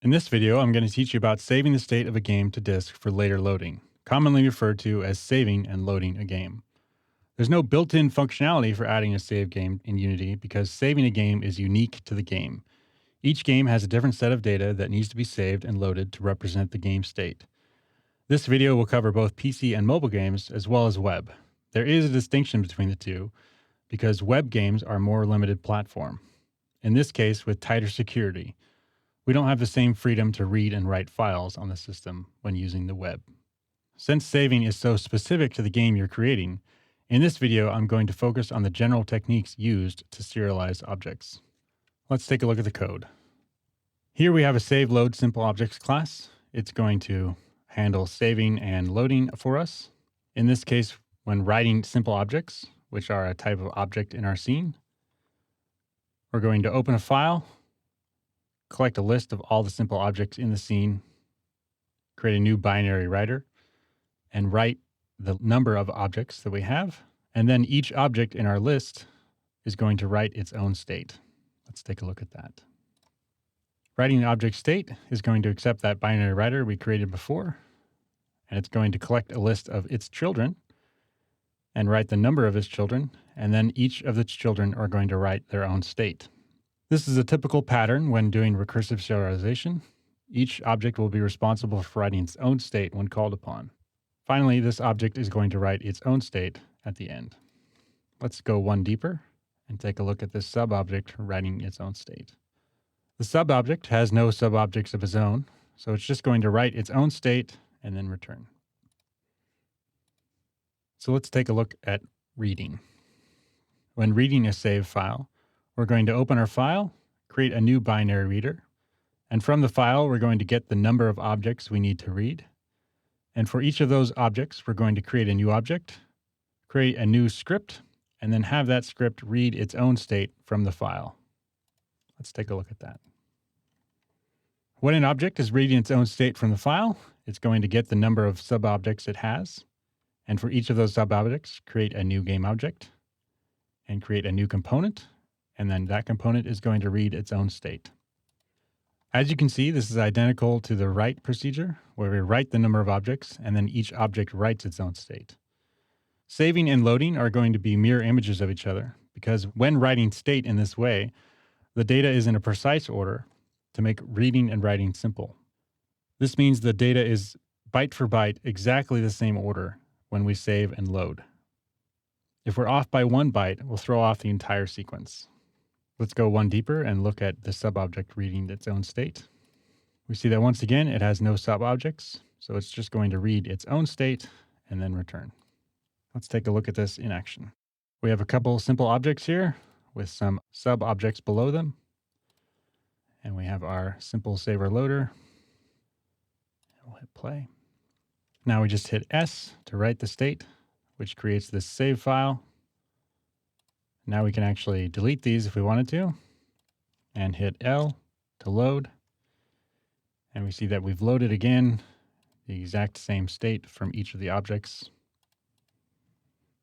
In this video, I'm going to teach you about saving the state of a game to disk for later loading, commonly referred to as saving and loading a game. There's no built-in functionality for adding a save game in Unity because saving a game is unique to the game. Each game has a different set of data that needs to be saved and loaded to represent the game state. This video will cover both PC and mobile games as well as web. There is a distinction between the two because web games are more limited platform, in this case with tighter security. We don't have the same freedom to read and write files on the system when using the web. Since saving is so specific to the game you're creating, in this video I'm going to focus on the general techniques used to serialize objects. Let's take a look at the code. Here we have a save load simple objects class. It's going to handle saving and loading for us. In this case, when writing simple objects, which are a type of object in our scene, we're going to open a file, collect a list of all the simple objects in the scene, create a new binary writer, and write the number of objects that we have. And then each object in our list is going to write its own state. Let's take a look at that. Writing the object state is going to accept that binary writer we created before, and it's going to collect a list of its children and write the number of its children, and then each of its children are going to write their own state. This is a typical pattern when doing recursive serialization. Each object will be responsible for writing its own state when called upon. Finally, this object is going to write its own state at the end. Let's go one deeper and take a look at this sub-object writing its own state. The sub-object has no sub-objects of its own, so it's just going to write its own state and then return. So let's take a look at reading. When reading a save file, we're going to open our file, create a new binary reader, and from the file, we're going to get the number of objects we need to read. And for each of those objects, we're going to create a new object, create a new script, and then have that script read its own state from the file. Let's take a look at that. When an object is reading its own state from the file, it's going to get the number of sub-objects it has. And for each of those sub-objects, create a new game object and create a new component. And then that component is going to read its own state. As you can see, this is identical to the write procedure, where we write the number of objects, and then each object writes its own state. Saving and loading are going to be mirror images of each other, because when writing state in this way, the data is in a precise order to make reading and writing simple. This means the data is byte for byte exactly the same order when we save and load. If we're off by 1 byte, we'll throw off the entire sequence. Let's go one deeper and look at the sub-object reading its own state. We see that once again, it has no sub-objects, so it's just going to read its own state and then return. Let's take a look at this in action. We have a couple simple objects here with some sub-objects below them. And we have our simple saver loader. We'll hit play. Now we just hit S to write the state, which creates this save file. Now we can actually delete these if we wanted to, and hit L to load. And we see that we've loaded again the exact same state from each of the objects.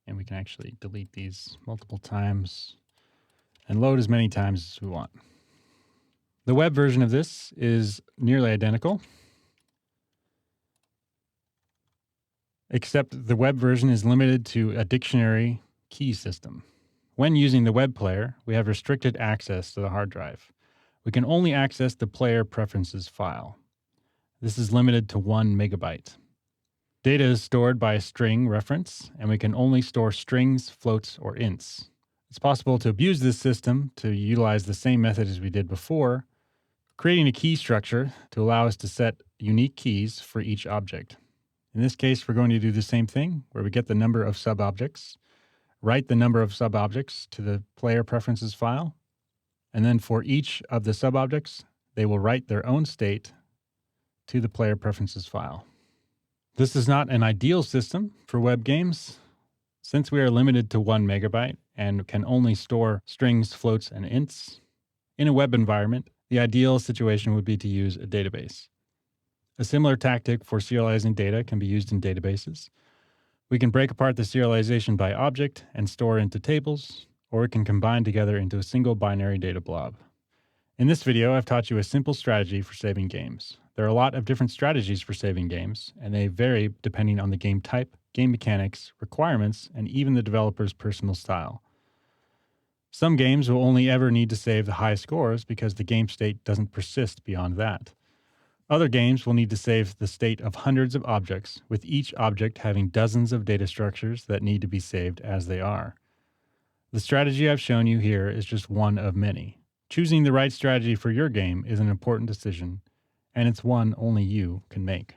And we can actually delete these multiple times and load as many times as we want. The web version of this is nearly identical, except the web version is limited to a dictionary key system. When using the web player, we have restricted access to the hard drive. We can only access the player preferences file. This is limited to 1 megabyte. Data is stored by a string reference, and we can only store strings, floats, or ints. It's possible to abuse this system to utilize the same method as we did before, creating a key structure to allow us to set unique keys for each object. In this case, we're going to do the same thing, where we get the number of sub-objects, write the number of sub-objects to the player preferences file, and then for each of the sub-objects, they will write their own state to the player preferences file. This is not an ideal system for web games, since we are limited to 1 megabyte and can only store strings, floats, and ints. In a web environment, the ideal situation would be to use a database. A similar tactic for serializing data can be used in databases. We can break apart the serialization by object and store into tables, or it can combine together into a single binary data blob. In this video, I've taught you a simple strategy for saving games. There are a lot of different strategies for saving games, and they vary depending on the game type, game mechanics, requirements, and even the developer's personal style. Some games will only ever need to save the high scores because the game state doesn't persist beyond that. Other games will need to save the state of hundreds of objects, with each object having dozens of data structures that need to be saved as they are. The strategy I've shown you here is just one of many. Choosing the right strategy for your game is an important decision, and it's one only you can make.